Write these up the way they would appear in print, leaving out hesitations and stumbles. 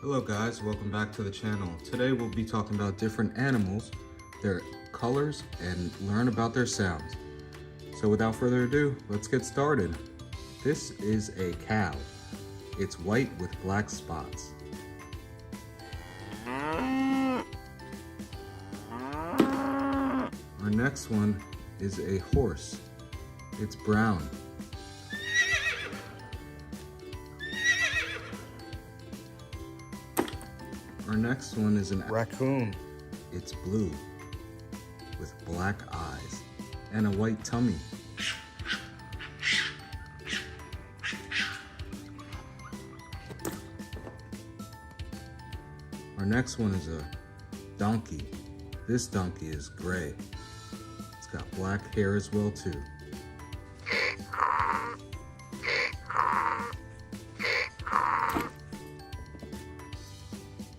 Hello guys, welcome back to the channel. Today we'll be talking about different animals, their colors, and learn about their sounds. So without further ado, let's get started. This is a cow. It's white with black spots. Our next one is a horse. It's brown. Our next one is an Raccoon. It's blue with black eyes and a white tummy. Our next one is a donkey. This donkey is gray. It's got black hair as well too.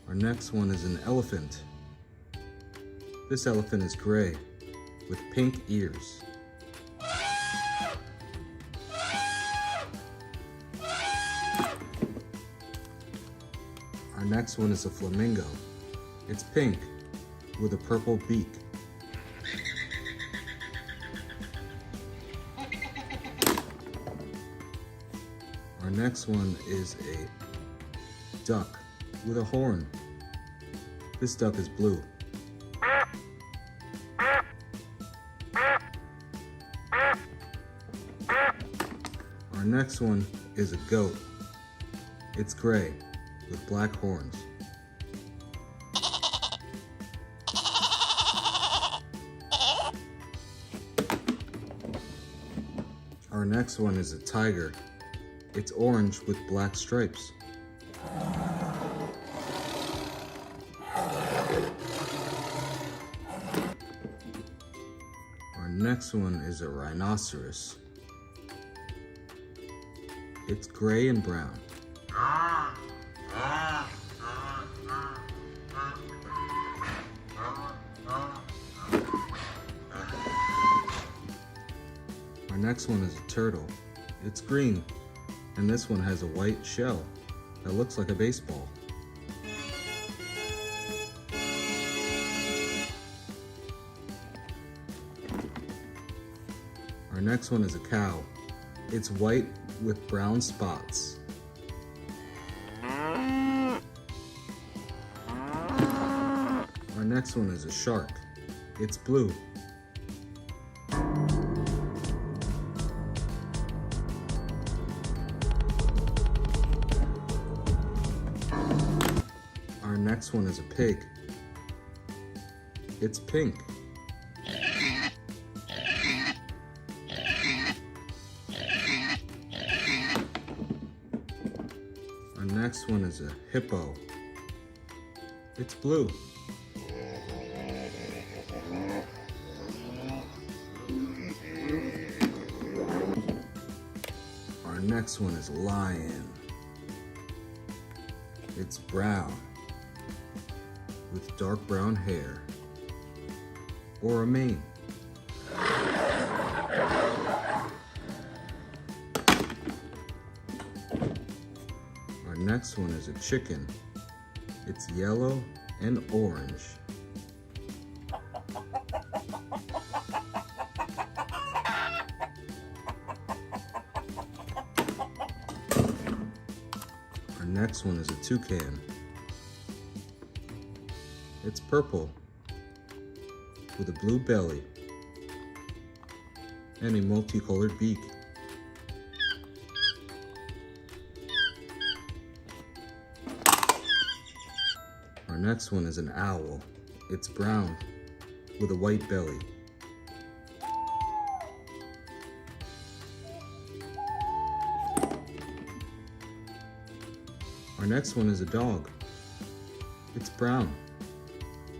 Our next one is an elephant. This elephant is gray with pink ears. Our next one is a flamingo. It's pink with a purple beak. Our next one is a duck with a horn. This duck is blue. Our next one is a goat. It's gray with black horns. Our next one is a tiger. It's orange with black stripes. Our next one is a rhinoceros. It's gray and brown. Our next one is a turtle. It's green, and this one has a white shell that looks like a baseball. Our next one is a cow. It's white with brown spots. Our next one is a shark. It's blue. Our next one is a pig. It's pink. Our next one is a hippo. It's blue. Our next one is a lion. It's brown with dark brown hair or a mane. Our next one is a chicken. It's yellow and orange. Our next one is a toucan. It's purple with a blue belly and a multicolored beak. Our next one is an owl. It's brown with a white belly. Our next one is a dog. It's brown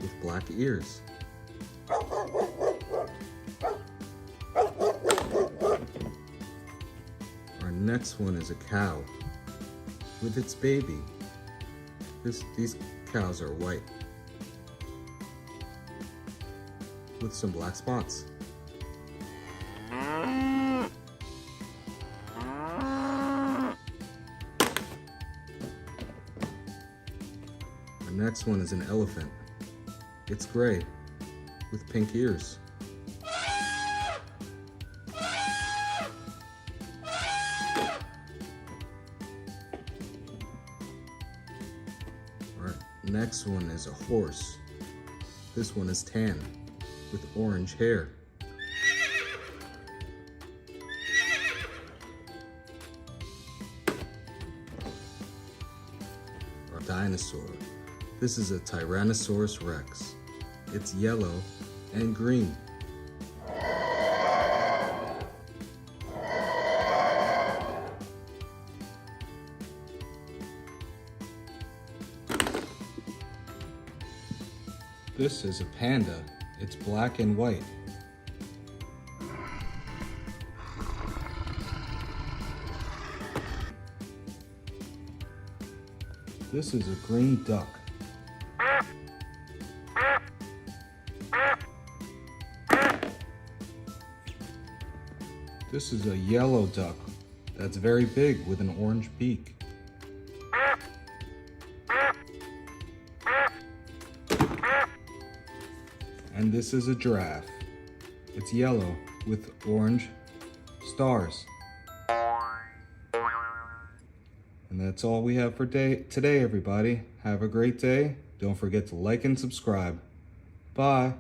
with black ears. Our next one is a cow with its baby. These cows are white with some black spots. next one is an elephant. It's gray with pink ears. Our next one is a horse. This one is tan with orange hair. Our dinosaur. This is a Tyrannosaurus Rex. It's yellow and green. This is a panda. It's black and white. This is a green duck. This is a yellow duck that's very big with an orange beak. And this is a giraffe. It's yellow with orange stars. And that's all we have for today, everybody. Have a great day. Don't forget to like and subscribe. Bye.